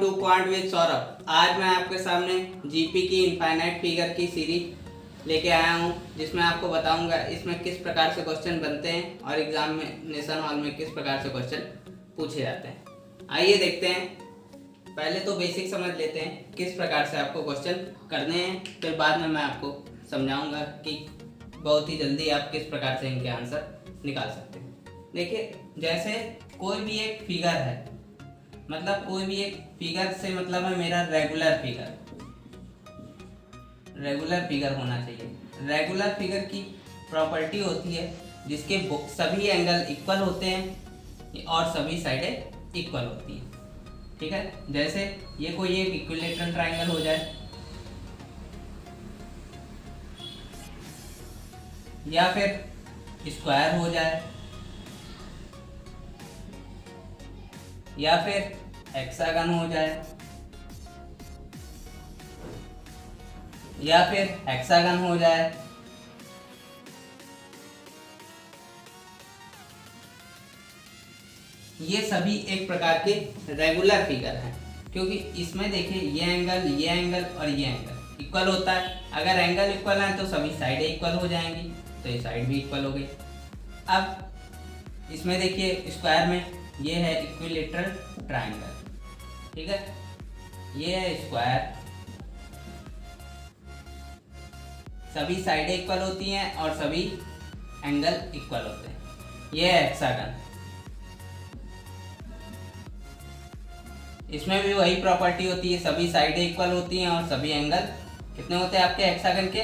To quant with Saurabh. आज मैं आपके सामने जीपी की इनफाइनाइट फिगर की सीरीज लेके आया हूँ, जिसमें आपको बताऊंगा इसमें किस प्रकार से क्वेश्चन बनते हैं और एग्जामिनेशन हॉल में किस प्रकार से क्वेश्चन पूछे जाते हैं। आइए देखते हैं। पहले तो बेसिक समझ लेते हैं किस प्रकार से आपको क्वेश्चन करने हैं, फिर बाद में मैं आपको समझाऊंगा कि बहुत ही जल्दी आप किस प्रकार से इनके आंसर निकाल सकते हैं। देखिए, जैसे कोई भी एक फिगर है, मतलब कोई भी एक फिगर से मतलब है मेरा रेगुलर फिगर होना चाहिए। रेगुलर फिगर की प्रॉपर्टी होती है जिसके सभी एंगल इक्वल होते हैं और सभी साइडें इक्वल होती हैं। ठीक है, जैसे ये कोई एक इक्विलेटरल ट्रायंगल हो जाए या फिर स्क्वायर हो जाए या फिर हेक्सागन हो जाए या फिर हेक्सागन हो जाए, ये सभी एक प्रकार के रेगुलर फिगर हैं, क्योंकि इसमें देखिए ये एंगल और ये एंगल इक्वल होता है। अगर एंगल इक्वल है तो सभी साइडें इक्वल हो जाएंगी, तो ये साइड भी इक्वल हो गई। अब इसमें देखिए स्क्वायर में ये है इक्विलेटरल ट्रायंगल, ठीक है, ये है स्क्वायर, सभी साइडें इक्वल होती हैं और सभी एंगल इक्वल होते हैं। ये है हेक्सागन, इसमें भी वही प्रॉपर्टी होती है, सभी साइडें इक्वल होती हैं और सभी एंगल कितने होते हैं आपके हेक्सागन के?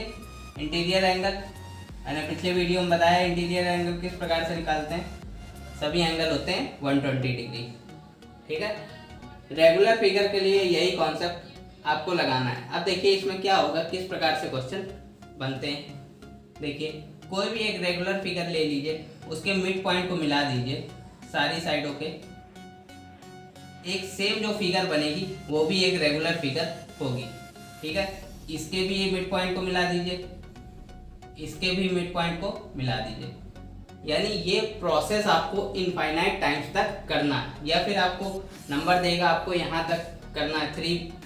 इंटीरियर एंगल, मैंने पिछले वीडियो में बताया इंटीरियर एंगल किस प्रकार से निकालते हैं। सभी एंगल होते हैं 120 डिग्री। ठीक है, रेगुलर फिगर के लिए यही कॉन्सेप्ट आपको लगाना है। अब देखिए इसमें क्या होगा, किस प्रकार से क्वेश्चन बनते हैं। देखिए, कोई भी एक रेगुलर फिगर ले लीजिए, उसके मिड पॉइंट को मिला दीजिए सारी साइडों के, एक सेम जो फिगर बनेगी वो भी एक रेगुलर फिगर होगी। ठीक है, इसके भी ये मिड पॉइंट को मिला दीजिए, इसके भी मिड पॉइंट को मिला दीजिए। यानी ये प्रोसेस आपको इनफाइनाइट टाइम्स तक करना है, या फिर आपको नंबर देगा आपको यहाँ तक करना है,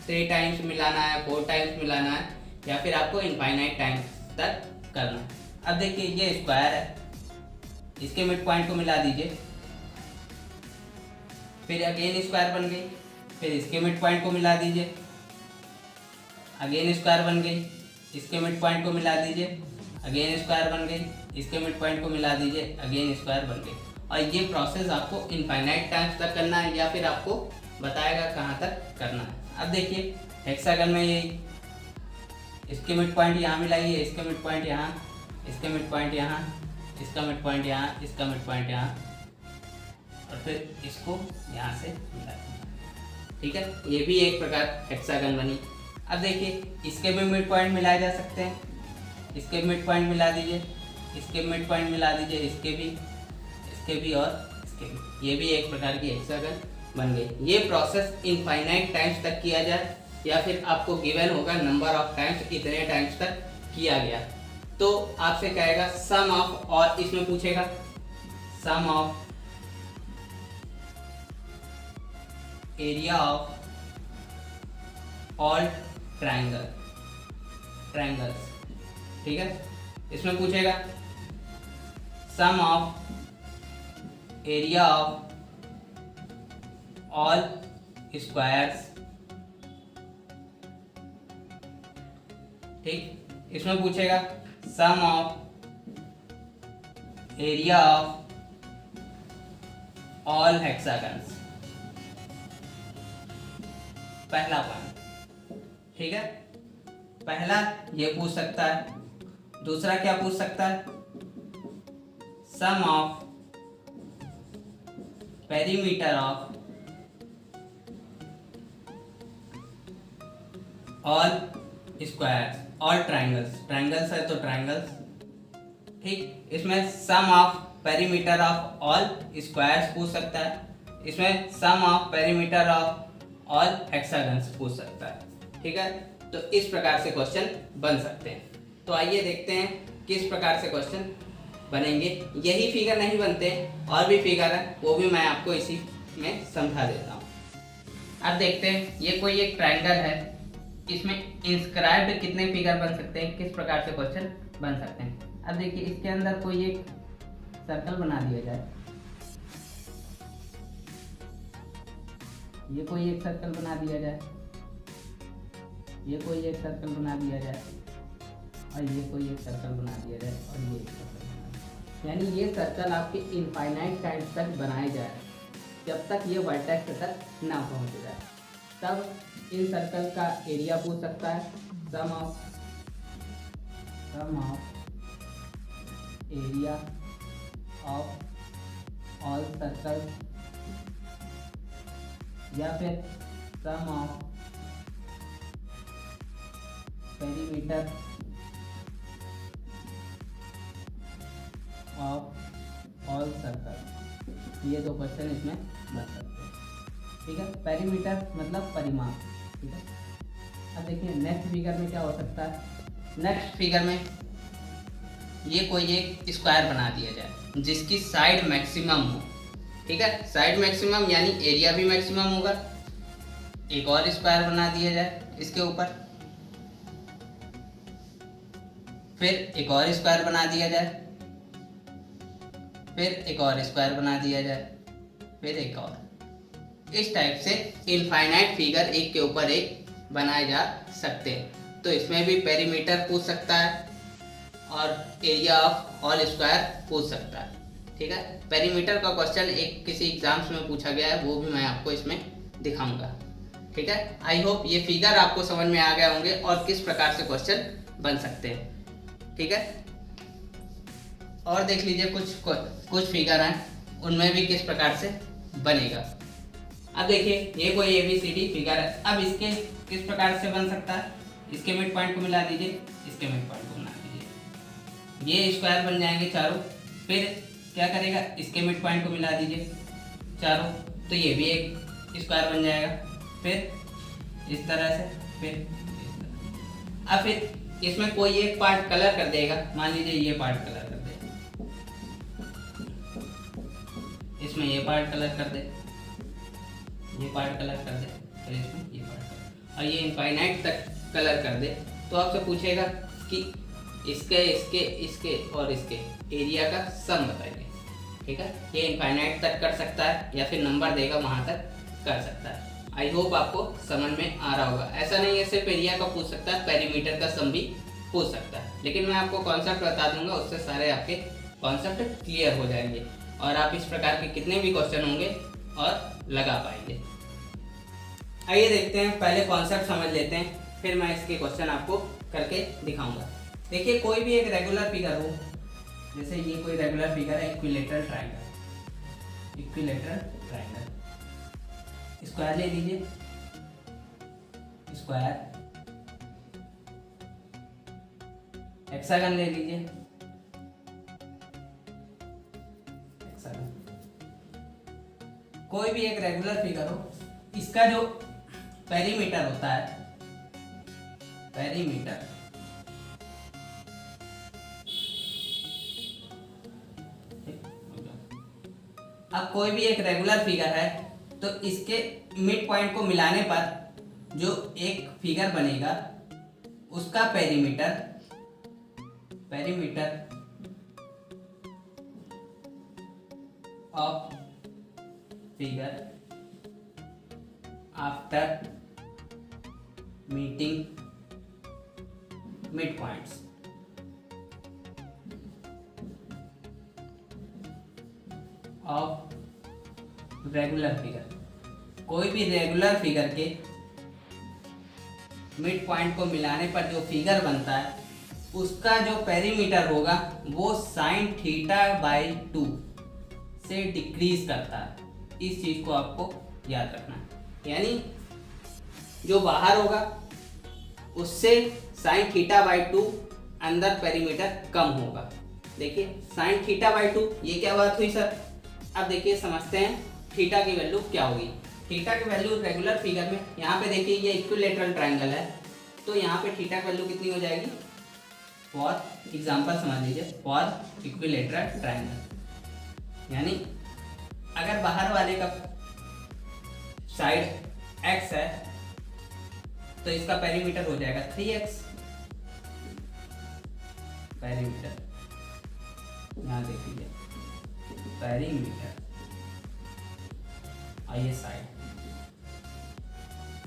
3 टाइम्स मिलाना है, 4 टाइम्स मिलाना है, या फिर आपको इनफाइनाइट टाइम्स तक करना है। अब देखिए ये स्क्वायर है, इसके मिड पॉइंट को मिला दीजिए, फिर अगेन स्क्वायर बन गई, फिर इसके मिड पॉइंट को मिला दीजिए, अगेन स्क्वायर बन गई, इसके मिड पॉइंट को मिला दीजिए, अगेन स्क्वायर बन गई, इसके मिड पॉइंट को मिला दीजिए, अगेन स्क्वायर बन गई। और ये प्रोसेस आपको इनफाइनाइट टाइम्स तक करना है, या फिर आपको बताएगा कहाँ तक करना है। अब देखिए हेक्सागन में ये इसके मिड पॉइंट यहाँ मिलाइए, इसके मिड पॉइंट यहाँ, इसके मिड पॉइंट यहाँ, इसका मिड पॉइंट यहाँ, इसका मिड पॉइंट यहाँ, और फिर इसको यहाँ से मिला दीजिए। ठीक है, ये भी एक प्रकार हेक्सागन बनी। अब देखिए इसके भी मिड पॉइंट मिलाए जा सकते हैं, इसके मिड पॉइंट मिला दीजिए, इसके मिड पॉइंट मिला दीजिए, इसके भी और इसके भी, ये भी एक प्रकार की हेक्सागन बन गई। ये प्रोसेस इनफाइनाइट टाइम्स तक किया जाए, या फिर आपको गिवन होगा नंबर ऑफ टाइम्स, इतने टाइम्स तक किया गया, तो आपसे कहेगा सम ऑफ, और इसमें पूछेगा sum of area of all triangles. ठीक है, इसमें पूछेगा sum of area of all squares. ठीक, इसमें पूछेगा sum of area of all hexagons, पहला पॉइंट। ठीक है, पहला ये पूछ सकता है। दूसरा क्या पूछ सकता है, sum of perimeter of all squares, all triangles है तो ट्रायंगल्स। ठीक, इसमें sum of perimeter of all squares पूछ सकता है, इसमें sum of perimeter of all hexagons पूछ सकता है। ठीक है, तो इस प्रकार से क्वेश्चन बन सकते हैं। तो आइए देखते हैं किस प्रकार से क्वेश्चन बनेंगे। यही फिगर नहीं बनते, और भी फिगर है, वो भी मैं आपको इसी में समझा देता हूँ। अब देखते हैं ये कोई एक ट्रायंगल है, इसमें इंस्क्राइब्ड कितने फिगर बन सकते हैं, किस प्रकार से क्वेश्चन बन सकते हैं। अब देखिए इसके अंदर कोई एक सर्कल बना दिया जाए, ये कोई एक सर्कल बना दिया जाए, ये कोई एक सर्कल बना दिया जाए, और ये कोई एक सर्कल बना दिया जाए, और ये एक सर्कल बना दिया जाए। यानी ये सर्कल आपके इनफाइनाइट टाइम्स तक बनाए जाए, जब तक ये वर्टेक्स तक ना पहुंच जाए। तब इन सर्कल का एरिया पूछ सकता है, sum of area of all circle, या फिर sum of perimeter of all circle. ये दो क्वेश्चन इसमें बन सकते हैं, ठीक है। पेरीमीटर मतलब परिमाप, ठीक है। अब देखिए नेक्स्ट फिगर में क्या हो सकता है। नेक्स्ट फिगर में ये कोई एक स्क्वायर बना दिया जाए जिसकी साइड मैक्सिमम हो, ठीक है। साइड मैक्सिमम यानी एरिया भी मैक्सिमम होगा। एक और स्क्वायर बना दिया जाए इसके ऊपर, फिर एक और स्क्वायर बना दिया जाए, फिर एक और स्क्वायर बना दिया जाए, फिर एक और। इस टाइप से इनफाइनाइट फिगर एक के ऊपर एक बनाए जा सकते हैं। तो इसमें भी पेरीमीटर पूछ सकता है और एरिया ऑफ ऑल स्क्वायर पूछ सकता है, ठीक है। पेरीमीटर का क्वेश्चन एक किसी एग्जाम्स में पूछा गया है, वो भी मैं आपको इसमें दिखाऊंगा, ठीक है। आई होप ये फिगर आपको समझ में आ गए होंगे और किस प्रकार से क्वेश्चन बन सकते हैं, ठीक है। और देख लीजिए कुछ फिगर हैं, उनमें भी किस प्रकार से बनेगा। अब देखिए ये कोई ABCD फिगर है। अब इसके किस प्रकार से बन सकता है, इसके मिड पॉइंट को मिला दीजिए, इसके मिड पॉइंट को मिला दीजिए, ये स्क्वायर बन जाएंगे चारों। फिर क्या करेगा, इसके मिड पॉइंट को मिला दीजिए चारों, तो ये भी एक स्क्वायर बन जाएगा। फिर इस तरह से, फिर इस तरह। अब फिर इसमें कोई एक पार्ट कलर कर देगा, मान लीजिए ये पार्ट कलर कर दे, इसमें ये पार्ट कलर कर दे, ये पार्ट कलर कर दे, फिर इसमें ये पार्ट कलर, और ये इनफाइनाइट तक कलर कर दे। तो आपसे पूछेगा कि इसके इसके इसके और इसके एरिया का सम बताइए, ठीक है। ये इनफाइनाइट तक कर सकता है या फिर नंबर देगा वहाँ तक कर सकता है। आई होप आपको समझ में आ रहा होगा। ऐसा नहीं है सिर्फ एरिया का पूछ सकता है, पेरीमीटर का सम भी पूछ सकता है, लेकिन मैं आपको कॉन्सेप्ट बता दूंगा, उससे सारे आपके कॉन्सेप्ट क्लियर हो जाएंगे और आप इस प्रकार के कितने भी क्वेश्चन होंगे और लगा पाएंगे। आइए देखते हैं, पहले कॉन्सेप्ट समझ लेते हैं, फिर मैं इसके क्वेश्चन आपको करके दिखाऊंगा। देखिए कोई भी एक रेगुलर फिगर हो, जैसे ये कोई रेगुलर फिगर है, equilateral triangle, equilateral triangle, square ले लीजिए, स्क्वायर, हेक्सागन ले लीजिए, हेक्सागन, कोई भी एक रेगुलर फिगर हो, इसका जो पेरीमीटर होता है, पेरीमीटर अब कोई भी एक रेगुलर फिगर है तो इसके मिड पॉइंट को मिलाने पर जो एक फिगर बनेगा उसका perimeter, perimeter of figure after meeting mid points, of regular figure. कोई भी रेगुलर फिगर के मिड पॉइंट को मिलाने पर जो फिगर बनता है उसका जो पेरीमीटर होगा वो साइन थीटा बाई 2 से डिक्रीज करता है। इस चीज को आपको याद रखना है, यानी जो बाहर होगा उससे साइन थीटा बाई 2 अंदर पेरीमीटर कम होगा। देखिए साइन थीटा बाई 2, ये क्या बात हुई सर। अब देखिए समझते हैं थीटा की वैल्यू क्या होगी। थीटा की वैल्यू रेगुलर फिगर में, यहाँ पे देखिए ये इक्विलेटरल ट्रायंगल है, तो यहाँ पे थीटा की वैल्यू कितनी हो जाएगी, फॉर एग्जांपल समझ लीजिए, फॉर इक्विलेटरल ट्रायंगल, यानी अगर बाहर वाले का साइड x है तो इसका पेरीमीटर हो जाएगा 3x। पेरीमीटर यहाँ देख लीजिए, पेरीमीटर आइए साइड,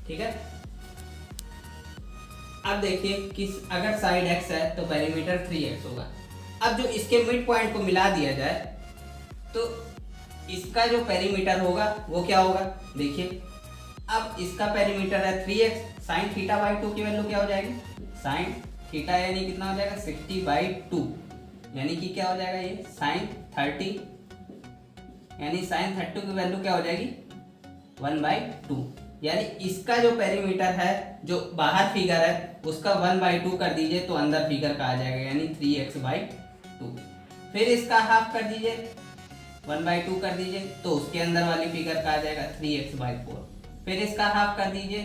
ठीक है। अब देखिए कि अगर साइड x है तो पेरीमीटर 3x होगा। अब जो इसके मिड पॉइंट को मिला दिया जाए तो इसका जो पेरीमीटर होगा वो क्या होगा, देखिए अब इसका पेरीमीटर है 3x, साइन थीटा बाई 2 की वैल्यू क्या हो जाएगी, साइन थीटा यानी कितना हो जाएगा 60/2, यानी कि क्या हो जाएगा ये साइन 30, यानी साइन 30 की वैल्यू क्या हो जाएगी 1/2, यानी इसका जो पेरीमीटर है जो बाहर फिगर है उसका 1/2 कर दीजिए तो अंदर फिगर का आ जाएगा, यानी 3x/2। फिर इसका हाफ कर दीजिए 1/2 कर दीजिए तो उसके अंदर वाली फिगर का आ जाएगा 3x/4। फिर इसका हाफ कर दीजिए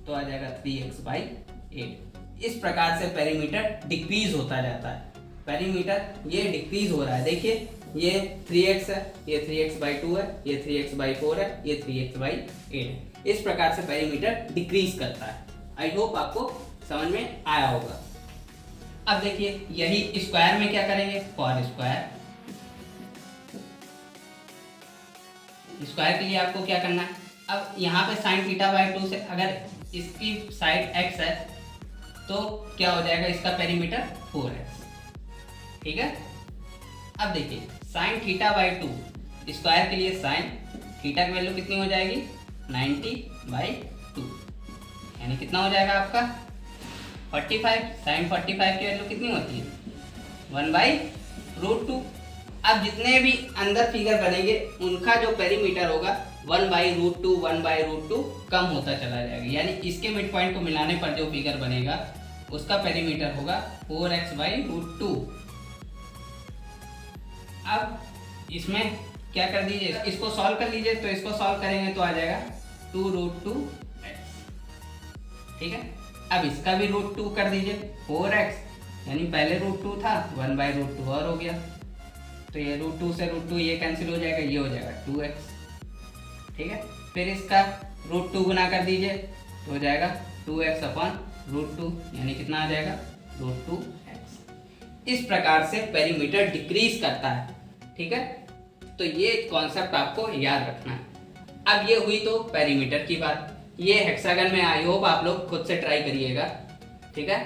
तो आ जाएगा 3x/8। इस प्रकार से पेरीमीटर डिक्रीज होता जाता है। पेरीमीटर ये डिक्रीज हो रहा है, देखिए ये 3x है, ये 3x/2 है, ये 3x/4 है, ये 3x/8 है। इस प्रकार से पेरीमीटर डिक्रीज करता है। आई होप आपको समझ में आया होगा। अब देखिए यही स्क्वायर में क्या करेंगे, फॉर स्क्वायर। स्क्वायर के लिए आपको क्या करना है, अब यहाँ पे साइन थीटा बाई 2 से अगर इसकी साइड x है तो क्या हो जाएगा, इसका पेरीमीटर 4x, ठीक है। अब देखिए साइन थीटा बाई 2 स्क्वायर के लिए साइन थीटा की वैल्यू कितनी हो जाएगी 90/2, यानी कितना हो जाएगा आपका 45। साइन 45 की वैल्यू कितनी होती है 1/√2। अब जितने भी अंदर फिगर बनेंगे उनका जो पेरीमीटर होगा 1/√2 1/√2 कम होता चला जाएगा, यानी इसके मिड पॉइंट को मिलाने पर जो फिगर बनेगा उसका पेरीमीटर होगा 4x/√2। अब इसमें क्या कर दीजिए, इसको सॉल्व कर लीजिए, तो इसको सॉल्व करेंगे तो आ जाएगा 2√2x, ठीक है। अब इसका भी √2 कर दीजिए 4x, यानी पहले √2 था 1/√2 और हो गया, तो ये √2 से √2 ये कैंसिल हो जाएगा, ये हो जाएगा 2x, ठीक है। फिर इसका √2 गुना कर दीजिए तो हो जाएगा 2x/√2, यानी कितना आ जाएगा √2x। इस प्रकार से पेरीमीटर डिक्रीज करता है, ठीक है। तो ये कॉन्सेप्ट आपको याद रखना है। अब ये हुई तो पेरीमीटर की बात। ये हेक्सागन में आई होप आप लोग खुद से ट्राई करिएगा, ठीक है।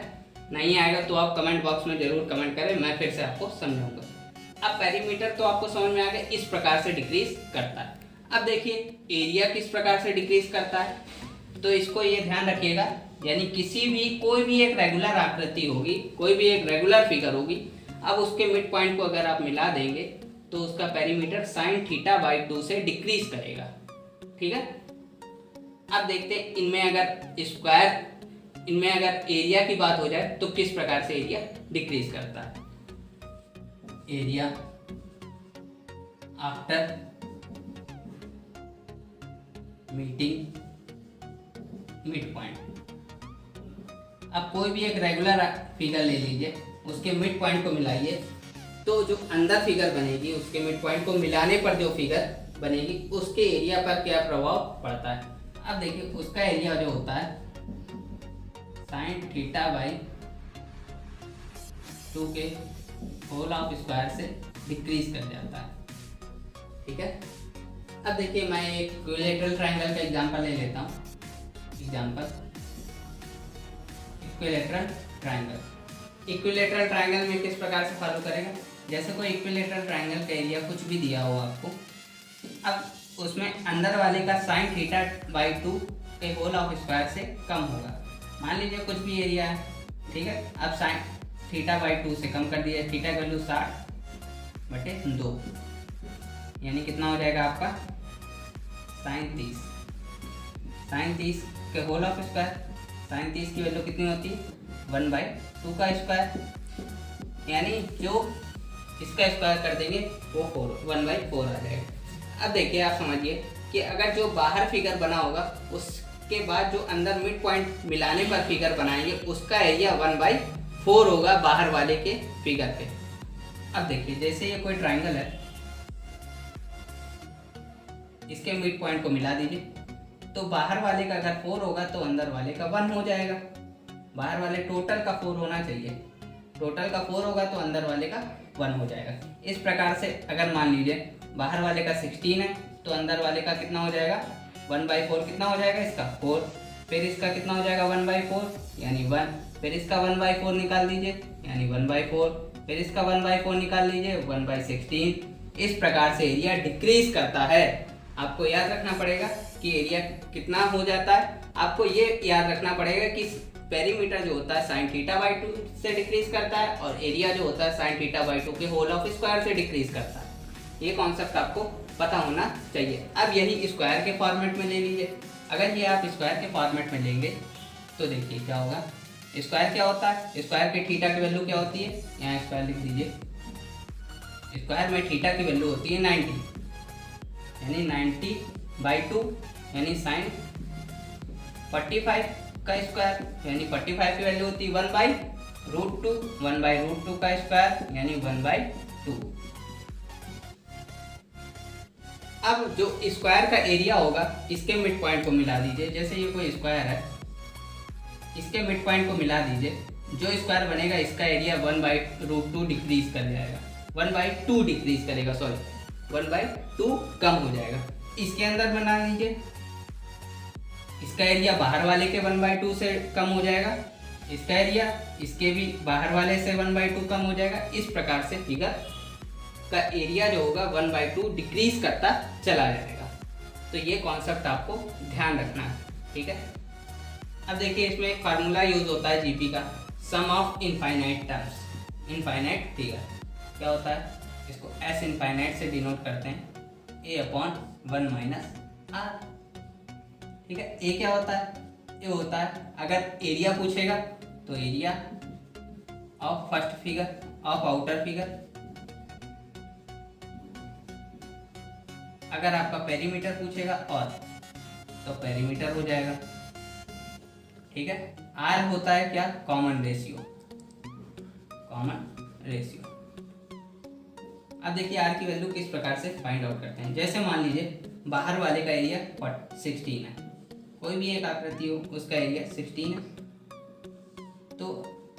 नहीं आएगा तो आप कमेंट बॉक्स में जरूर कमेंट करें, मैं फिर से आपको समझाऊंगा। अब पेरीमीटर तो आपको समझ में आ गया, इस प्रकार से डिक्रीज करता है। अब देखिए एरिया किस प्रकार से डिक्रीज करता है, तो इसको ये ध्यान रखिएगा, यानी किसी भी कोई भी एक रेगुलर आकृति होगी, कोई भी एक रेगुलर फिगर होगी, अब उसके मिड पॉइंट को अगर आप मिला देंगे तो उसका पेरीमीटर साइन थीटा बाई 2 से डिक्रीज करेगा, ठीक है। अब देखते हैं इनमें अगर एरिया की बात हो जाए तो किस प्रकार से एरिया डिक्रीज करता है। Area after meeting mid point. अब कोई भी एक रेगुलर फिगर ले लीजिए, उसके मिड पॉइंट को मिलाइए, तो जो अंदर फिगर बनेगी उसके मिड पॉइंट को मिलाने पर जो फिगर बनेगी उसके एरिया पर क्या प्रभाव पड़ता है। अब देखिए उसका एरिया जो होता है साइन थीटा बाई 2 के होल ऑफ स्क्वायर से डिक्रीज कर जाता है, ठीक है। अब देखिए मैं एक इक्विलैटरल ट्रायंगल का एग्जांपल ले लेता हूँ। इक्विलैटरल ट्रायंगल में किस प्रकार से फॉलो करेगा, जैसे कोई इक्विलैटरल ट्रायंगल का एरिया कुछ भी दिया हो आपको, अब उसमें अंदर वाले का साइन थीटा बाई 2 के होल ऑफ स्क्वायर से कम होगा। मान लीजिए कुछ भी एरिया है, ठीक है। अब साइन थीटा बाई 2 से कम कर दिया, थीटा की वैल्यू 60/2, यानी कितना हो जाएगा आपका साइन 30 के होल ऑफ स्क्वायर। साइन 30 की वैल्यू कितनी होती है 1/2 का स्क्वायर, यानी जो इसका स्क्वायर कर देंगे वो 1/4 आ जाएगा। अब देखिए आप समझिए कि अगर जो बाहर फिगर बना होगा उसके बाद जो अंदर मिड पॉइंट मिलाने पर फिगर बनाएंगे उसका एरिया 1/4 होगा बाहर वाले के फिगर पे। अब देखिए जैसे ये कोई ट्रायंगल है, इसके मिड पॉइंट को मिला दीजिए, तो बाहर वाले का अगर 4 होगा तो अंदर वाले का 1 हो जाएगा। बाहर वाले टोटल का 4 होना चाहिए, टोटल का 4 होगा तो अंदर वाले का 1 हो जाएगा। इस प्रकार से अगर मान लीजिए बाहर वाले का 16 है तो अंदर वाले का कितना हो जाएगा, 1/4 कितना हो जाएगा इसका 4, फिर इसका कितना हो जाएगा 1/4 यानी 1, फिर इसका 1/4 निकाल दीजिए यानी 1/4, फिर इसका 1/4 निकाल लीजिए 1/16। इस प्रकार से एरिया डिक्रीज करता है। आपको याद रखना पड़ेगा कि एरिया कितना हो जाता है। आपको ये याद रखना पड़ेगा कि पेरीमीटर जो होता है sin θ/2 से डिक्रीज करता है और एरिया जो होता है sin θ/2 के होल ऑफ स्क्वायर से डिक्रीज करता है। ये कॉन्सेप्ट आपको पता होना चाहिए। अब यही स्क्वायर के फॉर्मेट में ले लीजिए। अगर ये आप स्क्वायर के फॉर्मेट में लेंगे तो देखिए क्या होगा। स्क्वायर क्या होता है, स्क्वायर के थीटा की वैल्यू क्या होती है, यहाँ स्क्वायर लिख दीजिए। स्क्वायर में थीटा की वैल्यू होती है 90 यानी 90/2 यानी sin 45 का स्क्वायर यानी 45 की वैल्यू होती है 1/√2, 1/√2 का स्क्वायर यानी 1/2। अब जो स्क्वायर का एरिया होगा इसके मिड पॉइंट को मिला दीजिए। जैसे ये कोई स्क्वायर है, इसके मिड पॉइंट को मिला दीजिए। जो स्क्वायर बनेगा इसका एरिया 1/√2 डिक्रीज कर जाएगा, 1/2 डिक्रीज करेगा, सॉरी 1/2 कम हो जाएगा। इसके अंदर बना लीजिए, इसका एरिया बाहर वाले के 1/2 से कम हो जाएगा, इसका एरिया इसके भी बाहर वाले से 1/2 कम हो जाएगा। इस प्रकार से फिगर का एरिया जो होगा 1/2 डिक्रीज करता चला जाएगा। तो ये कॉन्सेप्ट आपको ध्यान रखना है, ठीक है। अब देखिए इसमें एक फार्मूला यूज होता है जीपी का, sum of infinite terms, infinite figure क्या होता है, इसको एस इनफाइनाइट से डिनोट करते हैं, a/1 - r, ठीक है। ए क्या होता है, ये होता है अगर एरिया पूछेगा तो area of first figure of outer figure. अगर आपका पेरीमीटर पूछेगा और तो पेरीमीटर हो जाएगा, ठीक है। आर होता है क्या, कॉमन रेशियो, कॉमन रेशियो। अब देखिए आर की वैल्यू किस प्रकार से फाइंड आउट करते हैं। जैसे मान लीजिए बाहर वाले का एरिया 16 है, कोई भी एक आकृति हो उसका एरिया 16 है, तो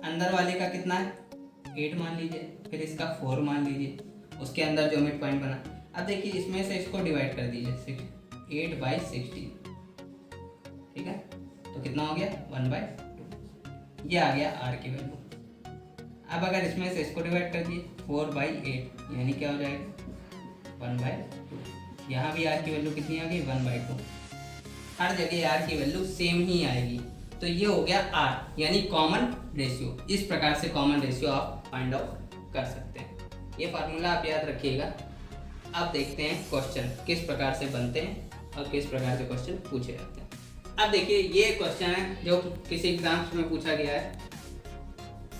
अंदर वाले का कितना है 8 मान लीजिए, फिर इसका 4 मान लीजिए, उसके अंदर जो मिड पॉइंट बना। अब देखिए इसमें से इसको डिवाइड कर दीजिए 8/16, ठीक है, तो कितना हो गया 1/2, ये आ गया आर की वैल्यू। अब अगर इसमें से इसको डिवाइड कर दिए 4/8 यानी क्या हो जाएगा 1/2। यहाँ भी आर की वैल्यू कितनी आ गई 1/2। हर जगह आर की वैल्यू सेम ही आएगी। तो ये हो गया आर यानी कॉमन रेशियो। इस प्रकार से कॉमन रेशियो आप फाइंड आउट कर सकते हैं। ये फार्मूला आप याद रखिएगा। अब देखते हैं क्वेश्चन किस प्रकार से बनते हैं और किस प्रकार से क्वेश्चन पूछे जाते हैं। अब देखिए ये क्वेश्चन है जो किसी एग्जाम्स में पूछा गया है।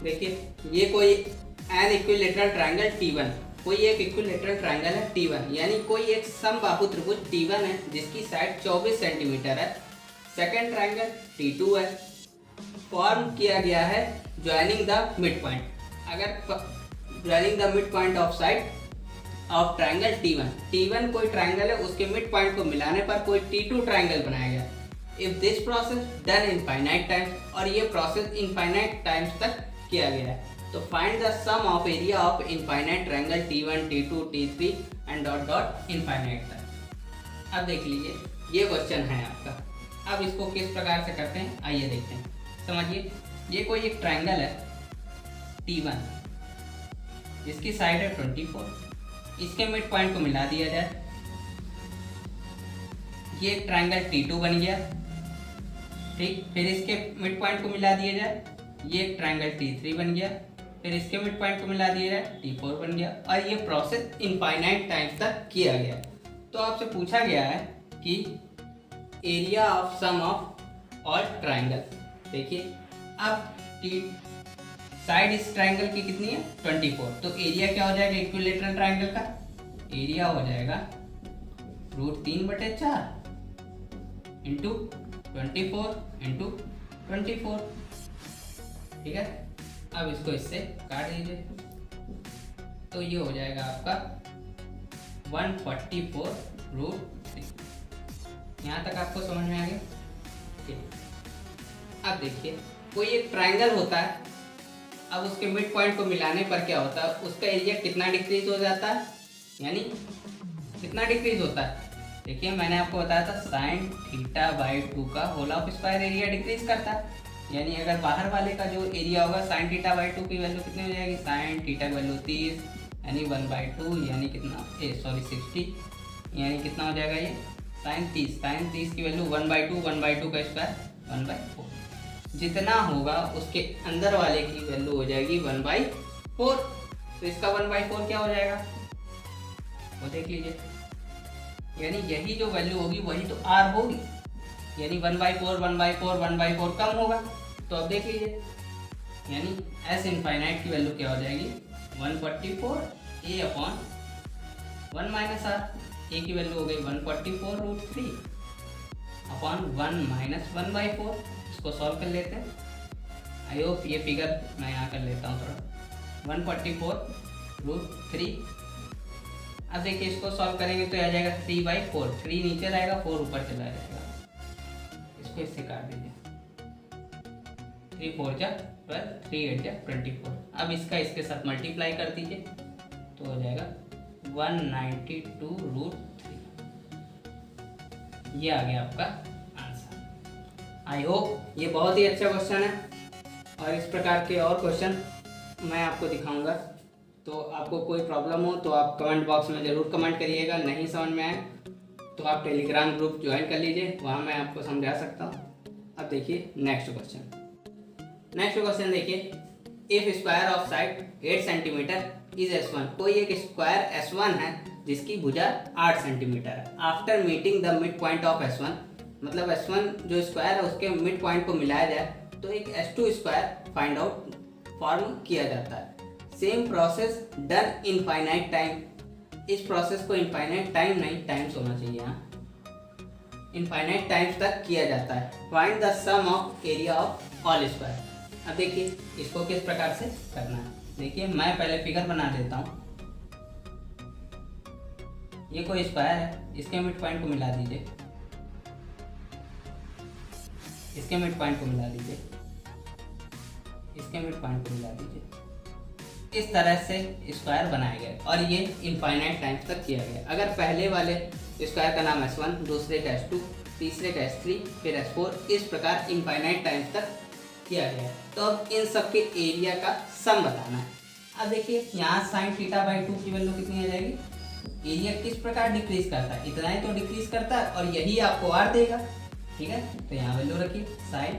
देखिए ये कोई एन इक्विलेटरल ट्रायंगल T1, कोई एक इक्विलेटरल ट्रायंगल है T1 यानी कोई एक समबाहु त्रिभुज T1 है जिसकी साइड 24 सेंटीमीटर है। सेकेंड ट्रायंगल T2 है, फॉर्म किया गया है ज्वाइनिंग द मिड पॉइंट। अगर joining the mid point of side of triangle T1 कोई ट्रायंगल है, उसके मिड पॉइंट को मिलाने पर कोई T2 ट्रायंगल बनाया गया। If this process done infinite times, और ये प्रोसेस इनफाइनाइट टाइम्स तक किया गया है, तो find the sum of area of infinite triangle T1 T2 T3 and dot dot infinite तक। अब देख लीजिए ये क्वेश्चन है आपका। अब इसको किस प्रकार से करते हैं आइए देखते हैं। समझिए ये कोई एक ट्रायंगल है T1 जिसकी साइड है 24, इसके मिड पॉइंट को मिला दिया जाए, ये एक ट्रायंगल T2 बन गया, ठीक। फिर इसके मिड पॉइंट को मिला दिया जाए, ये एक ट्रायंगल T3 बन गया, फिर इसके मिड पॉइंट को मिला दिया जाए T4 बन गया, और ये प्रोसेस इनफाइनाइट टाइम्स तक किया गया। तो आपसे पूछा गया है कि area of sum of all triangle. देखिए अब साइड इस ट्रायंगल की कितनी है 24, तो एरिया क्या हो जाएगा इक्विलेटरल ट्रायंगल का, एरिया हो जाएगा √3/4 इंटू 24 इंटू 24, ठीक है। अब इसको इससे काट दीजिए तो ये हो जाएगा आपका 144√3। यहाँ तक आपको समझ में आ गया? ठीक। अब देखिए कोई एक ट्रायंगल होता है, अब उसके मिड पॉइंट को मिलाने पर क्या होता है, उसका एरिया कितना डिक्रीज हो जाता है, यानी कितना डिक्रीज होता है। देखिए मैंने आपको बताया था साइन थीटा बाई 2 का whole of square area decrease करता है, यानी अगर बाहर वाले का जो एरिया होगा साइन थीटा बाई 2 की वैल्यू कितनी हो जाएगी, साइन थीटा की वैल्यू 30 यानी 1/2 यानी कितना 60 यानी कितना हो जाएगा ये साइन 30 की वैल्यू 1/2 का स्क्वायर 1/4, जितना होगा उसके अंदर वाले की वैल्यू हो जाएगी 1/4। तो इसका 1/4 क्या हो जाएगा वो देख लीजिए, यानी यही जो वैल्यू होगी वही तो आर होगी, यानी 1/4 कम होगा। तो अब देख लीजिए यानी एस इनफाइनाइट की वैल्यू क्या हो जाएगी 144 a अपॉन 1 माइनस आर, ए की वैल्यू हो गई 144√3 अपॉन 1 माइनस 1/4। इसको सॉल्व कर लेते हैं, आई होप ये फिगर मैं यहाँ कर लेता हूँ थोड़ा, 144√3। अब देखिए इसको सॉल्व करेंगे तो आ जाएगा 3/4, 3 नीचे रहेगा 4 ऊपर चला जाएगा, इसको इससे काट दीजिए, 3 4 जा 12, 3 8 जा 24। अब इसका इसके साथ मल्टीप्लाई कर दीजिए तो हो जाएगा 192√3। ये आ गया आपका आंसर। आई होप ये बहुत ही अच्छा क्वेश्चन है, और इस प्रकार के और क्वेश्चन मैं आपको दिखाऊंगा। तो आपको कोई प्रॉब्लम हो तो आप कमेंट बॉक्स में ज़रूर कमेंट करिएगा, नहीं समझ में आए तो आप टेलीग्राम ग्रुप ज्वाइन कर लीजिए, वहाँ मैं आपको समझा सकता हूँ। अब देखिए नेक्स्ट क्वेश्चन देखिए, if square of side 8 centimetre is S1, कोई एक स्क्वायर S1 है जिसकी भुजा 8 सेंटीमीटर है, after meeting the mid point of S1, मतलब S1 जो स्क्वायर है उसके मिड पॉइंट को मिलाया जाए तो एक S2 square find out form किया जाता है। Same process done infinite time, इस प्रोसेस को इनफाइनाइट टाइम नहीं, टाइम्स होना चाहिए यहाँ, इनफाइनाइट टाइम्स तक किया जाता है। Find the sum of area of all square. अब देखिए इसको किस प्रकार से करना है, देखिए मैं पहले फिगर बना देता हूँ। ये कोई स्क्वायर है, इसके मिड पॉइंट को मिला दीजिए, इसके मिड पॉइंट को मिला दीजिए, इसके मिड पॉइंट को मिला दीजिए। इस तरह से स्क्वायर बनाए गए और ये इनफाइनाइट टाइम्स तक किया गया। अगर पहले वाले स्क्वायर का नाम S1, दूसरे का S2, तीसरे का S3, फिर S4, इस प्रकार इनफाइनाइट टाइम्स तक किया गया। तो अब इन सब के एरिया का सम बताना है। अब देखिए यहाँ साइन थीटा बाई 2 की वैल्यू कितनी आ जाएगी, एरिया किस प्रकार डिक्रीज करता है, इतना ही तो डिक्रीज करता है और यही आपको आर देगा, ठीक है। तो यहाँ वैल्यू रखिए साइन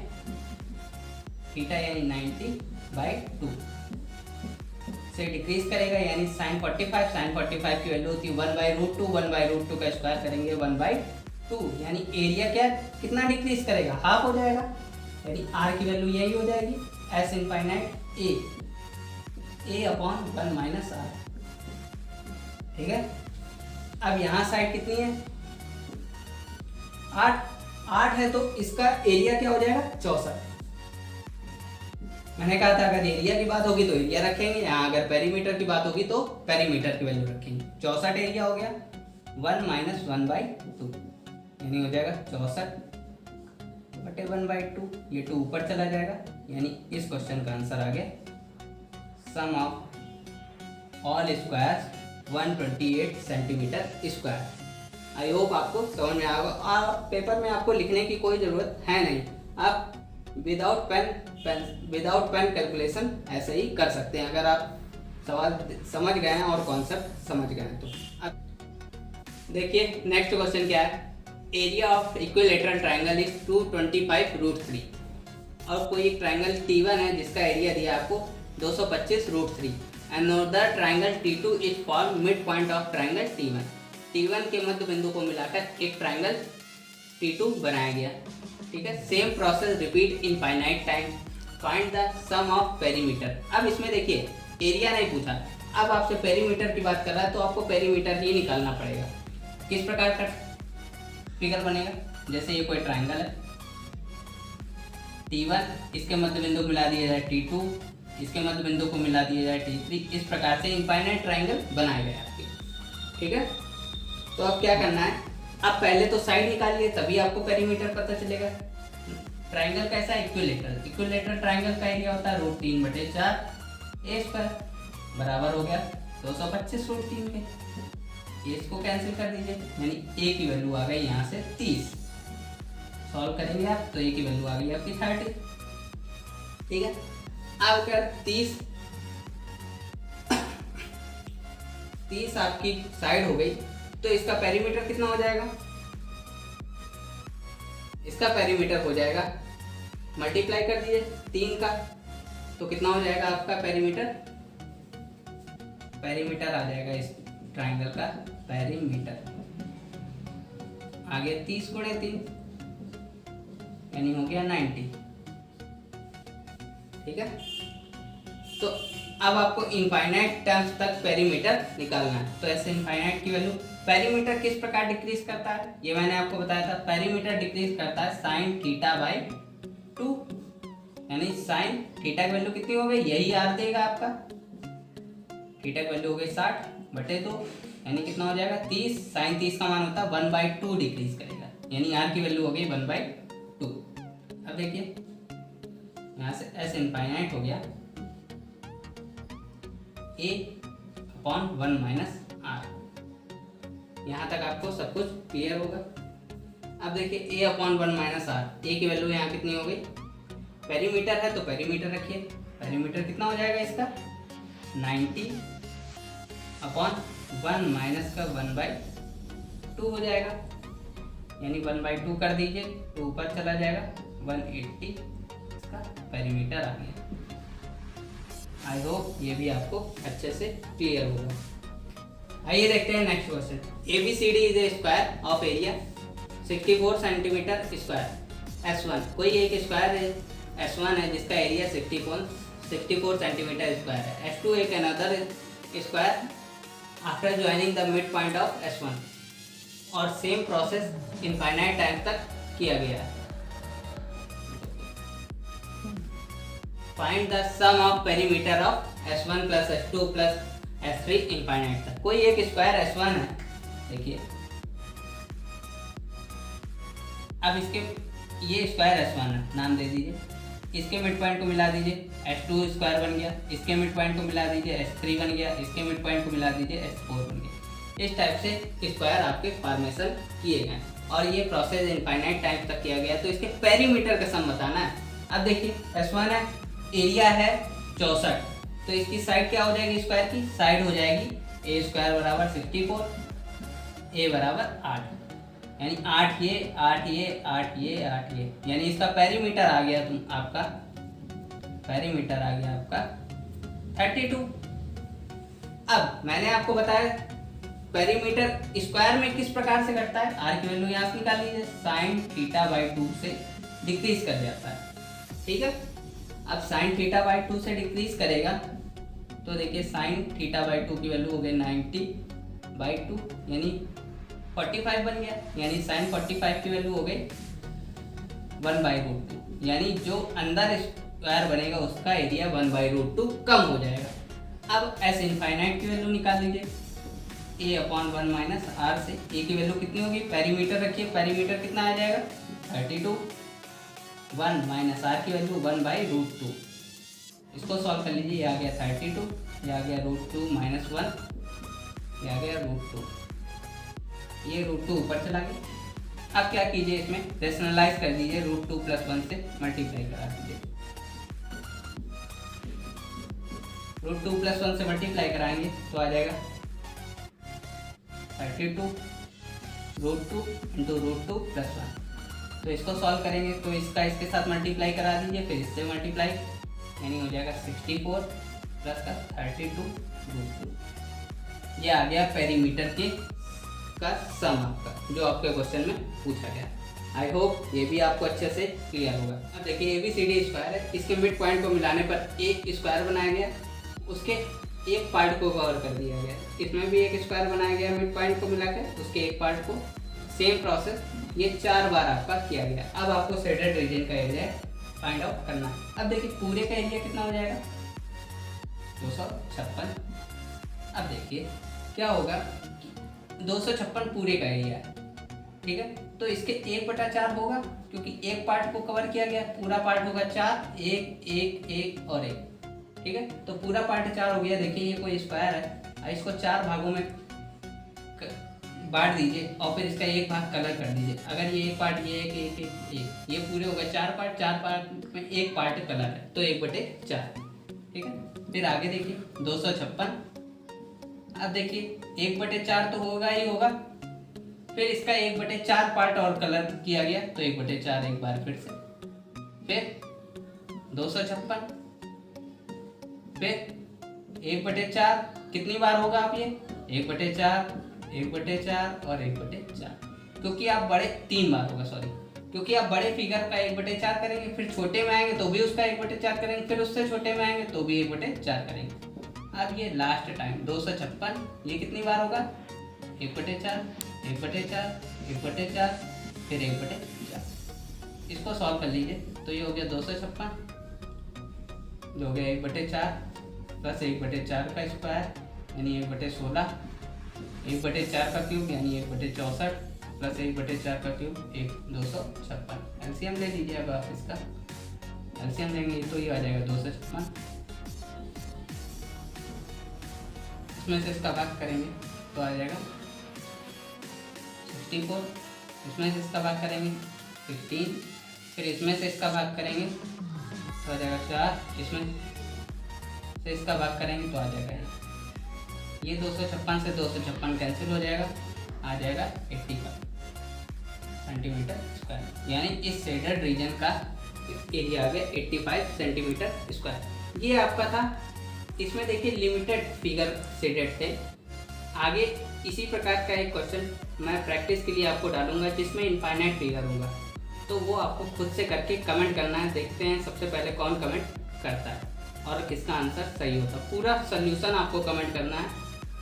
थीटा यानी 90/2 से डिक्रीज करेगा, यानी साइन 45 की वैल्यू होती है 1/√2, 1/√2 का स्क्वायर करेंगे 1/2, यानी एरिया क्या कितना डिक्रीज करेगा, हाफ हो जाएगा, यानी आर की वैल्यू यही हो जाएगी S infinite a upon 1 minus r, ठीक है। अब यहाँ साइड कितनी है 8 है, तो इसका एरिया क्या हो जाएगा 64। मैंने कहा था अगर एरिया की बात होगी तो एरिया रखेंगे, यहाँ अगर पेरीमीटर की बात होगी तो पेरीमीटर की वैल्यू रखेंगे। 64 एरिया हो गया 1 माइनस 1/2, यानी हो जाएगा 64/1/2, ये 2 ऊपर चला जाएगा, यानी इस क्वेश्चन का आंसर आ गया sum of all squares 128 centimetre square. I hope आपको समझ में आएगा, और पेपर में आपको लिखने की कोई ज़रूरत है नहीं, आप विदाउट पेन कैलकुलेशन ऐसे ही कर सकते हैं अगर आप सवाल समझ गए हैं और कॉन्सेप्ट समझ गए हैं। तो अब देखिए नेक्स्ट क्वेश्चन क्या है, area of equilateral triangle is 225√3, और कोई एक ट्राइंगल T1 है जिसका एरिया दिया आपको 225√3, and another triangle T2 is form mid point of triangle T1, T1 के मध्य बिंदु को मिलाकर एक ट्राइंगल T2 बनाया गया, ठीक है। Same process repeat infinite time, find the sum of perimeter. अब इसमें देखिए एरिया नहीं पूछा, अब आपसे पेरीमीटर की बात कर रहा है तो आपको पेरीमीटर ही निकालना पड़ेगा। किस प्रकार का फिगर बनेगा, जैसे ये कोई ट्राइंगल है T1, इसके मध्य बिंदु को मिला दिया जाए T2, इसके मध्य बिंदु को मिला दिया जाए T3, इस प्रकार से इनफाइनाइट ट्राइंगल बनाए गए आपके, ठीक है। तो अब क्या करना है, अब पहले तो साइड निकालिए तभी आपको पेरीमीटर पता चलेगा। ट्राइंगल कैसा है? इक्विलेटरल। इक्विलेटरल ट्राइंगल का एरिया होता है √3/4 ए स्क्वायर, बराबर हो गया 225 √3 के। इसको कैंसिल कर दीजिए, यानी ए की वैल्यू आ गई यहाँ से 30। सॉल्व करेंगे आप तो ए की वैल्यू आ गई आपकी 30। ठीक है, अब क्या 30 आपकी साइड हो गई, तो इसका पेरीमीटर कितना हो जाएगा? इसका पेरीमीटर हो जाएगा, मल्टीप्लाई कर दीजिए 3 का, तो कितना हो जाएगा आपका पेरीमीटर? पेरीमीटर आ जाएगा इस ट्राइंगल का पेरीमीटर आ गया 30 × 3, यानी हो गया 90। ठीक है, तो अब आपको इनफाइनाइट टर्म्स तक पेरीमीटर निकालना है। तो ऐसे इनफाइनाइट की वैल्यू, पेरीमीटर किस प्रकार डिक्रीज करता है ये मैंने आपको बताया था। पेरीमीटर डिक्रीज करता है sin θ/2, यानी sin θ की वैल्यू कितनी हो गई? यही आर देगा आपका। θ की वैल्यू हो गई 60/2, यानी कितना हो जाएगा 30। sin 30 का मान होता है 1/2 डिक्रीज करेगा, यानी आर की वैल्यू हो गई 1/2। अब देखिए यहाँ से s इनफाइनाइट हो गया a/1 - r। यहाँ तक आपको सब कुछ क्लियर होगा। अब देखिए a/1 - r, a की वैल्यू यहाँ कितनी हो गई? पेरीमीटर है तो पेरीमीटर रखिए। पेरीमीटर कितना हो जाएगा इसका? 90/1 - 1/2 हो जाएगा, यानी 1/2 कर दीजिए तो ऊपर चला जाएगा 180 इसका पेरीमीटर आ गया। आई होप ये भी आपको अच्छे से क्लियर होगा। आइए देखते हैं next question. ABCD is a square of area 64 centimetre square S1। कोई एक स्क्वायर है S1 है जिसका एरिया 64 सेंटीमीटर स्क्वायर है। S2 एक another square after joining the mid point of S1 और सेम प्रोसेस इनफाइनाइट टाइम तक किया गया है। Find the sum of perimeter of S1 + S2 + S3 infinite तक। कोई एक स्क्वायर S1 है, देखिए अब इसके ये स्क्वायर S1 है, नाम दे दीजिए। इसके मिड पॉइंट को मिला दीजिए, S2 स्क्वायर बन गया। इसके मिड पॉइंट को मिला दीजिए, S3 बन गया। इसके मिड पॉइंट को मिला दीजिए, S4 बन गया। इस टाइप से स्क्वायर आपके फॉर्मेशन किए गए और ये प्रोसेस इनफाइनाइट टाइम तक किया गया, तो इसके पेरीमीटर का सम बताना है। अब देखिए S1 है, एरिया है 64, तो इसकी साइड क्या हो जाएगी? स्क्वायर की साइड हो जाएगी a² = 64, a = 8, यानी 8 ये 8 ये 8 ये 8 ये, यानी इसका पेरीमीटर आ गया आपका 32। अब मैंने आपको बताया पेरीमीटर स्क्वायर में किस प्रकार से घटता है। आर की वैल्यू यहाँ से निकाल लीजिए, sin θ/2 से डिक्रीज कर जाता है। ठीक है, अब sin θ/2 से डिक्रीज करेगा तो देखिए sin θ/2 की वैल्यू हो गई 90/2, यानी 45 बन गया, यानी sin 45 की वैल्यू हो गई 1/√2, यानी जो अंदर स्क्वायर बनेगा उसका एरिया 1/√2 कम हो जाएगा। अब s इनफाइनाइट की वैल्यू निकाल लीजिए, a/1 - r से a की वैल्यू कितनी होगी? पेरीमीटर रखिए, पेरीमीटर कितना आ जाएगा? 32। 1 - r की वैल्यू 1/√2। इसको सॉल्व कर लीजिए, ये आ गया 32, ये आ गया √2 - 1, ये आ गया √2, ये √2 ऊपर चला गया। अब क्या कीजिए, इसमें रेशनलाइज कर दीजिए, √2 + 1 से मल्टीप्लाई करा दीजिए। √2 + 1 से मल्टीप्लाई कराएंगे तो आ जाएगा 32 √2 × √2 + 1। तो इसको सॉल्व करेंगे तो इसका इसके साथ मल्टीप्लाई करा दीजिए, फिर इससे मल्टीप्लाई, यानी हो जाएगा 64 + 32 √2। ये आ गया पेरीमीटर के का सम आपका, जो आपके क्वेश्चन में पूछा गया। आई होप ये भी आपको अच्छे से क्लियर होगा। अब देखिए ABCD स्क्वायर है, इसके मिड पॉइंट को मिलाने पर एक स्क्वायर बनाया गया, उसके एक पार्ट को कवर कर दिया गया। इसमें भी एक स्क्वायर बनाया गया मिड पॉइंट को मिलाकर, उसके एक पार्ट को, सेम प्रोसेस ये 4 बार आपका किया गया। अब आपको शेडेड रीजन का एरिया फाइंड आउट करना है। अब देखिए पूरे का एरिया कितना हो जाएगा? 256। अब देखिए क्या होगा, 256 पूरे का एरिया है, ठीक है। तो इसके 1/4 होगा क्योंकि एक पार्ट को कवर किया गया, पूरा पार्ट होगा 4, 1 1 1 और 1, ठीक है। तो पूरा पार्ट 4 हो गया। देखिए ये कोई स्क्वायर है, इसको 4 भागों में बांट दीजिए और फिर इसका एक भाग कलर कर दीजिए। अगर ये एक पार्ट, ये एक ये पूरे हो गए 4 पार्ट, 4 पार्ट में एक पार्ट कलर है तो 1/4, ठीक है। फिर आगे देखिए 256। अब देखिए 1/4 तो होगा ही होगा, फिर इसका 1/4 पार्ट और कलर किया गया तो 1/4 एक बार फिर से, फिर 256, फिर 1/4 कितनी बार होगा आप ये 1/4 1/4 और 1/4, क्योंकि आप बड़े 3 बार होगा, सॉरी, क्योंकि आप बड़े फिगर का 1/4 करेंगे, फिर छोटे में आएंगे तो भी उसका 1/4 करेंगे, फिर उससे छोटे में आएंगे तो भी 1/4 करेंगे। अब ये लास्ट टाइम 256, ये कितनी बार होगा 1/4 1/4 1/4 फिर 1/4। इसको सॉल्व कर लीजिए तो ये हो गया 256, जो हो गया 1/4 प्लस 1/4 का स्क्वायर यानी 1/16, 1/4 का क्यूब यानी 1/64 प्लस 1/4 का क्यूब 256। एलसीएम ले लीजिए। अब आप इसका एलसीएम लेंगे तो ये आ जाएगा 256, इसमें से इसका भाग करेंगे तो आ जाएगा 64, इसमें से इसका भाग करेंगे 15, फिर इसमें से इसका भाग करेंगे तो आ जाएगा 4, इसमें से इसका भाग करेंगे तो आ जाएगा ये 256 से 256 कैंसिल हो जाएगा, आ जाएगा 85 सेंटीमीटर स्क्वायर, यानी इस शेडेड रीजन का एरिया आ गया 85 सेंटीमीटर स्क्वायर। ये आपका था। इसमें देखिए लिमिटेड फिगर शेडेड थे। आगे इसी प्रकार का एक क्वेश्चन मैं प्रैक्टिस के लिए आपको डालूंगा जिसमें इनफाइनाइट फिगर होगा, तो वो आपको खुद से करके कमेंट करना है। देखते हैं सबसे पहले कौन कमेंट करता है और किसका आंसर सही होता है। पूरा सोल्यूशन आपको कमेंट करना है,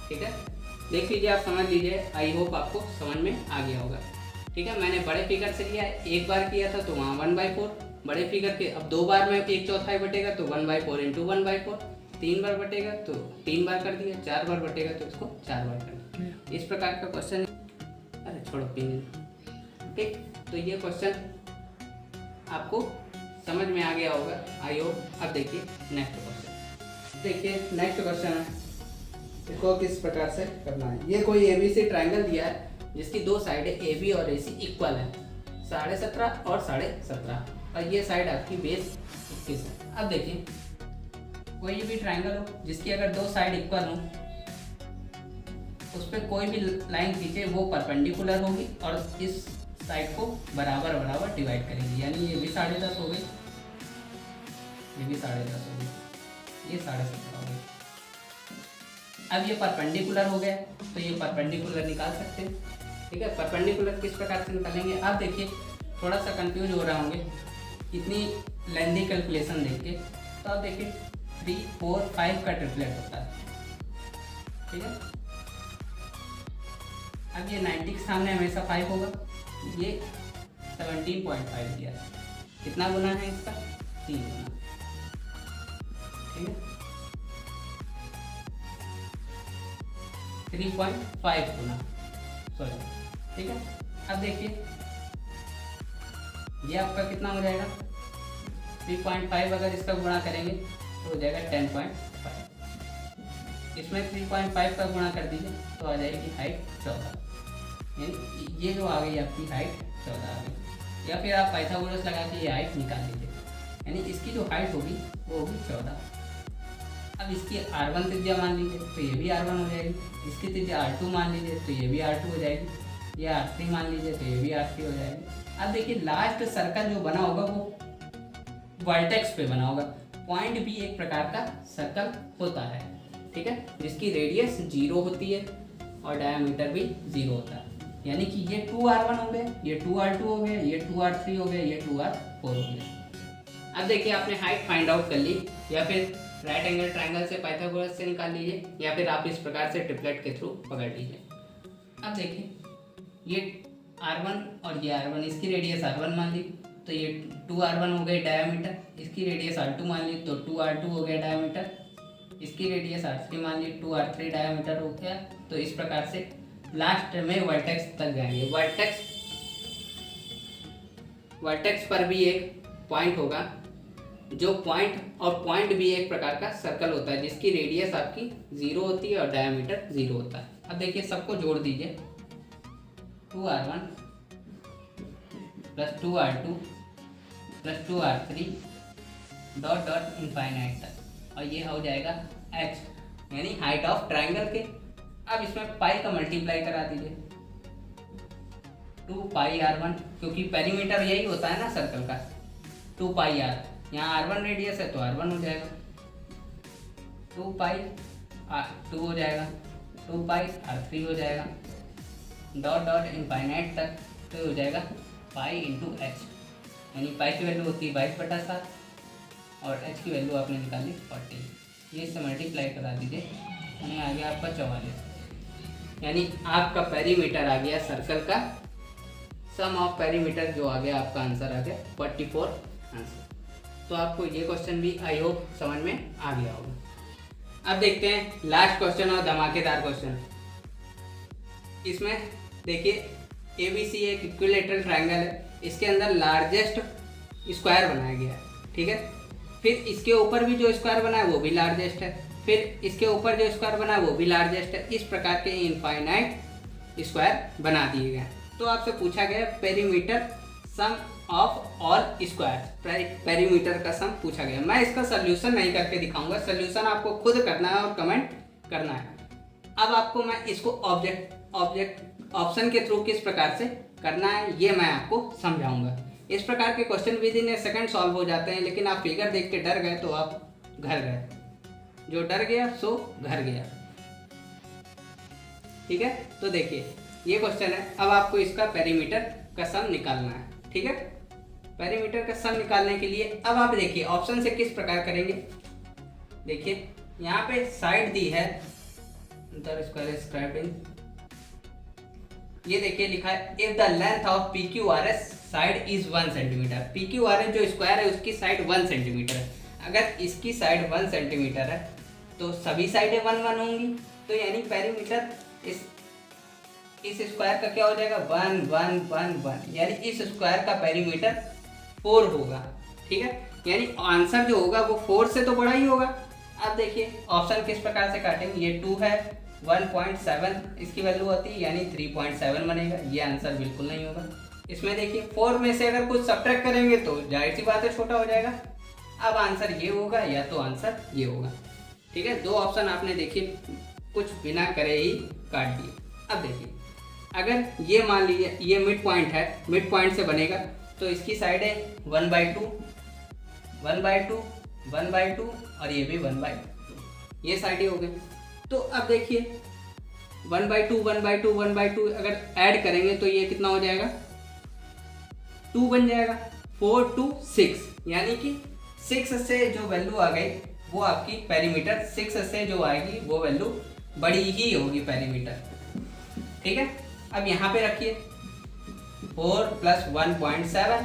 ठीक है। देख लीजिए, आप समझ लीजिए। आई होप आपको समझ में आ गया होगा, ठीक है। मैंने बड़े फिगर से लिया है, एक बार किया था तो वहाँ 1/4 बड़े फिगर के, अब 2 बार में 1/4 बटेगा तो 1/4 इंटू 1/4, 3 बार बटेगा तो 3 बार कर दिया, 4 बार बटेगा तो इसको 4 बार कर दिया। इस प्रकार का क्वेश्चन, अरे छोड़ो पिन, ठीक। तो ये क्वेश्चन आपको समझ में आ गया होगा, आई होप। अब देखिए नेक्स्ट क्वेश्चन। देखिए नेक्स्ट क्वेश्चन है, इसको किस प्रकार से करना है। ये कोई एबीसी ट्रायंगल दिया है जिसकी 2 साइडें ए बी और ए सी इक्वल है, 17.5 और 17.5, और ये साइड आपकी बेस 21 है। अब देखिए कोई भी ट्रायंगल हो जिसकी अगर 2 साइड इक्वल हो, उस पर कोई भी लाइन खींचे वो परपेंडिकुलर होगी और इस साइड को बराबर बराबर डिवाइड करेंगे, यानी ये भी 10.5 हो गई, ये भी 10.5 हो गई, ये 17.5 हो गई। अब ये परपेंडिकुलर हो गया तो ये परपेंडिकुलर निकाल सकते हैं, ठीक है। परपेंडिकुलर किस प्रकार से निकालेंगे, आप देखिए थोड़ा सा कंफ्यूज हो रहे होंगे इतनी लेंथी कैलकुलेशन देख के। तो आप देखिए 3 4 5 का ट्रिपलेट होता है, ठीक है। अब ये 90 के सामने हमेशा 5 होगा, ये 17.5 दिया, कितना गुना है इसका 3 गुना, ठीक है। 3.5 गुना, सॉरी, ठीक है। अब देखिए ये आपका कितना हो जाएगा 3.5, अगर इसका गुणा करेंगे तो हो जाएगा 10.5, इसमें 3.5 का गुणा कर दीजिए तो आ जाएगी हाइट 14, यानी ये जो आ गई आपकी हाइट 14 आ गई। या फिर आप पाइथागोरस लगा के ये हाइट निकाल लीजिए, यानी इसकी जो हाइट होगी वो होगी 14। अब इसकी R1 त्रिज्या मान लीजिए तो ये भी R1 हो जाएगी, इसकी त्रिज्या R2 मान लीजिए तो ये भी R2 हो जाएगी, या R3 मान लीजिए तो ये भी R3 हो जाएगी। अब देखिए लास्ट सर्कल जो बना होगा वो वर्टेक्स पे बना होगा। पॉइंट भी एक प्रकार का सर्कल होता है, ठीक है, जिसकी रेडियस 0 होती है और डायमीटर भी 0 होता है, यानी कि ये 2R1 हो गए, ये 2R2 हो गए, ये 2R3 हो गए, ये 2R4 हो गए। अब देखिए आपने हाइट फाइंड आउट कर ली, या फिर राइट एंगल ट्रायंगल से पाइथागोरस से निकाल लीजिए, या फिर आप इस प्रकार से ट्रिपलेट के थ्रू पकड़ लीजिए। अब देखिए ये R1 और ये R1, इसकी रेडियस R1 मान ली तो ये 2R1 हो गए डायमीटर, इसकी रेडियस R2 मान ली तो 2R2 हो गया डायमीटर, इसकी रेडियस R3 मान ली 2R3 डायमीटर हो गया। तो इस प्रकार से लास्ट में वर्टेक्स तक जाएंगे। वर्टेक्स वर्टेक्स पर भी एक पॉइंट होगा, जो पॉइंट और पॉइंट भी एक प्रकार का सर्कल होता है जिसकी रेडियस आपकी 0 होती है और डायमीटर 0 होता है। अब देखिए सबको जोड़ दीजिए, 2r1 plus 2r2 plus 2r3 dot dot infinite तक, और ये हो जाएगा h यानी हाइट ऑफ ट्राइंगल के। अब इसमें पाई का मल्टीप्लाई करा दीजिए, 2 पाई r1, क्योंकि पेरीमीटर यही होता है ना सर्कल का, 2 पाई r, यहाँ r1 रेडियस है तो r1 हो जाएगा, 2 पाई r2 हो जाएगा, 2 पाई r3 हो जाएगा, डॉट डॉट इनफाइनाइट तक तो हो जाएगा पाई इंटू एच, यानी पाई की वैल्यू होती है 22/7 और एच की वैल्यू आपने निकाली 40। ये इससे मल्टीप्लाई करा दीजिए, यानी आ गया आपका 44, यानी आपका पेरीमीटर आ गया सर्कल का, सम ऑफ पेरीमीटर जो आ गया आपका आंसर आ गया 44 आंसर। तो आपको ये क्वेश्चन भी आई होप समझ में आ गया होगा। अब देखते हैं लास्ट क्वेश्चन और धमाकेदार क्वेश्चन। इसमें देखिए ABC एक इक्विलेटरल ट्रायंगल है, इसके अंदर लार्जेस्ट स्क्वायर बनाया गया है, ठीक है। फिर इसके ऊपर भी जो स्क्वायर बना है वो भी लार्जेस्ट है, फिर इसके ऊपर जो स्क्वायर बना है वो भी लार्जेस्ट है। इस प्रकार के इनफाइनाइट स्क्वायर बना दिए गए। तो आपसे पूछा गया perimeter sum of all square, perimeter का सम पूछा गया। मैं इसका सोल्यूशन नहीं करके दिखाऊंगा, सोल्यूशन आपको खुद करना है और कमेंट करना है। अब आपको मैं इसको ऑप्शन के थ्रू किस प्रकार से करना है ये मैं आपको समझाऊंगा। इस प्रकार के question with in A second solve हो जाते हैं, लेकिन आप फिगर देख के डर गए तो आप घर गए, जो डर गया सो घर गया, ठीक है। तो देखिए ये क्वेश्चन है, अब आपको इसका पेरीमीटर का सम निकालना है, ठीक है। पेरीमीटर का सम निकालने के लिए अब आप देखिए ऑप्शन से किस प्रकार करेंगे। देखिए यहाँ पे साइड दी है, ये देखिए लिखा है if the length of PQRS side is 1 centimetre. PQRS जो स्क्वायर है उसकी साइड 1 सेंटीमीटर है। अगर इसकी साइड 1 सेंटीमीटर है तो सभी साइडें 1 1 होंगी, तो यानी पेरीमीटर इस स्क्वायर का क्या हो जाएगा 1 1 1 1, यानी इस स्क्वायर का पेरीमीटर 4 होगा, ठीक है। यानी आंसर जो होगा वो 4 से तो बड़ा ही होगा। अब देखिए ऑप्शन किस प्रकार से काटेंगे, ये 2 है, 1.7 इसकी वैल्यू होती है यानी 3.7 बनेगा, ये आंसर बिल्कुल नहीं होगा। इसमें देखिए 4 में से अगर कुछ सब्ट्रैक्ट करेंगे तो जाहिर सी बात है छोटा हो जाएगा। अब आंसर ये होगा या तो आंसर ये होगा, ठीक है। दो ऑप्शन आपने देखिए कुछ बिना करे ही काट दिए। अब देखिए अगर ये मान लीजिए ये मिड पॉइंट है, मिड पॉइंट से बनेगा तो इसकी साइड है 1/2 1/2 1/2 और ये भी 1/2, ये साइडें हो गई। तो अब देखिए 1/2 1/2 1/2 अगर ऐड करेंगे तो ये कितना हो जाएगा 2 बन जाएगा, 4 2 6, यानी कि 6 से जो वैल्यू आ गई वो आपकी पेरीमीटर 6 से जो आएगी वो वैल्यू बड़ी ही होगी पेरीमीटर, ठीक है। अब यहाँ पे रखिए 4 + 1.7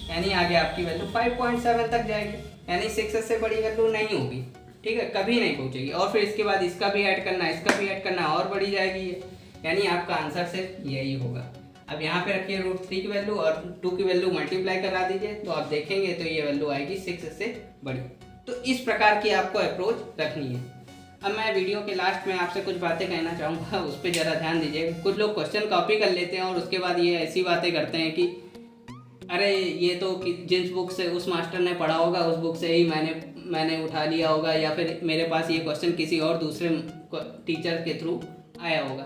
यानी आगे आपकी वैल्यू 5.7 तक जाएगी, यानी 6 से बड़ी वैल्यू नहीं होगी, ठीक है, कभी नहीं पहुंचेगी। और फिर इसके बाद इसका भी ऐड करना है, इसका भी ऐड करना है और बढ़ी जाएगी ये, यानी आपका आंसर सिर्फ यही होगा। अब यहाँ पे रखिए √3 की वैल्यू और 2 की वैल्यू मल्टीप्लाई करा दीजिए तो आप देखेंगे तो ये वैल्यू आएगी 6 से बड़ी। तो इस प्रकार की आपको अप्रोच रखनी है। अब मैं वीडियो के लास्ट में आपसे कुछ बातें कहना चाहूँगा, उस पर ज़रा ध्यान दीजिए। कुछ लोग क्वेश्चन कॉपी कर लेते हैं और उसके बाद ये ऐसी बातें करते हैं कि अरे ये तो जिस बुक से उस मास्टर ने पढ़ा होगा उस बुक से ही मैंने उठा लिया होगा, या फिर मेरे पास ये क्वेश्चन किसी और दूसरे टीचर के थ्रू आया होगा।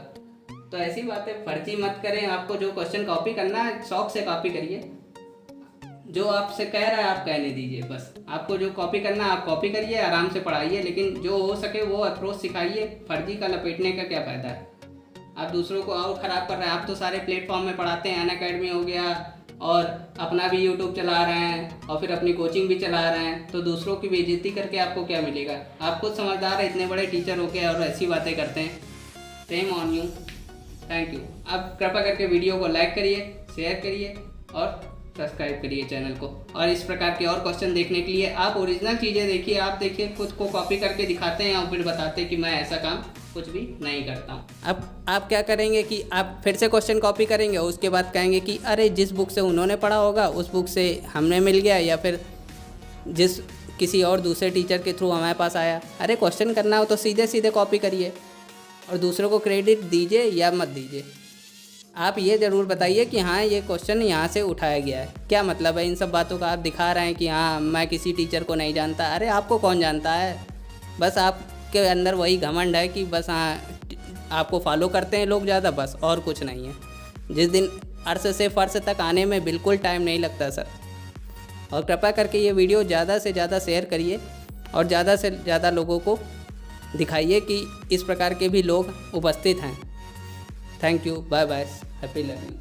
तो ऐसी बातें फर्जी मत करें। आपको जो क्वेश्चन कॉपी करना है शौक से कॉपी करिए, जो आपसे कह रहा है आप कहने दीजिए, बस आपको जो कॉपी करना है आप कॉपी करिए, आराम से पढ़ाइए, लेकिन जो हो सके वो अप्रोच सिखाइए। फर्जी का लपेटने का क्या फ़ायदा है, आप दूसरों को और ख़राब कर रहे हैं। आप तो सारे प्लेटफॉर्म में पढ़ाते हैं, अनअकैडमी हो गया और अपना भी यूट्यूब चला रहे हैं और फिर अपनी कोचिंग भी चला रहे हैं, तो दूसरों की बेइज्जती करके आपको क्या मिलेगा। आप खुद समझदार है, इतने बड़े टीचर होके और ऐसी बातें करते हैं। Same on you, thank you. अब कृपया करके वीडियो को लाइक करिए, शेयर करिए और सब्सक्राइब करिए चैनल को। और इस प्रकार के और क्वेश्चन देखने के लिए आप ओरिजिनल चीज़ें देखिए, आप देखिए खुद को कॉपी करके दिखाते हैं और फिर बताते हैं कि मैं ऐसा काम कुछ भी नहीं करता हूँ। अब आप क्या करेंगे कि आप फिर से क्वेश्चन कॉपी करेंगे, उसके बाद कहेंगे कि अरे जिस बुक से उन्होंने पढ़ा होगा उस बुक से हमने मिल गया, या फिर जिस किसी और दूसरे टीचर के थ्रू हमारे पास आया। अरे क्वेश्चन करना हो तो सीधे सीधे कॉपी करिए और दूसरों को क्रेडिट दीजिए या मत दीजिए। आप ये ज़रूर बताइए कि हाँ ये क्वेश्चन यहाँ से उठाया गया है। क्या मतलब है इन सब बातों का? आप दिखा रहे हैं कि हाँ मैं किसी टीचर को नहीं जानता। अरे आपको कौन जानता है? बस आपके अंदर वही घमंड है कि बस हाँ आपको फॉलो करते हैं लोग ज़्यादा, बस और कुछ नहीं है। जिस दिन अर्श से फ़र्श तक आने में बिल्कुल टाइम नहीं लगता सर। और कृपया करके ये वीडियो ज़्यादा से ज़्यादा शेयर करिए और ज़्यादा से ज़्यादा लोगों को दिखाइए कि इस प्रकार के भी लोग उपस्थित हैं। Thank you, bye bye, happy learning.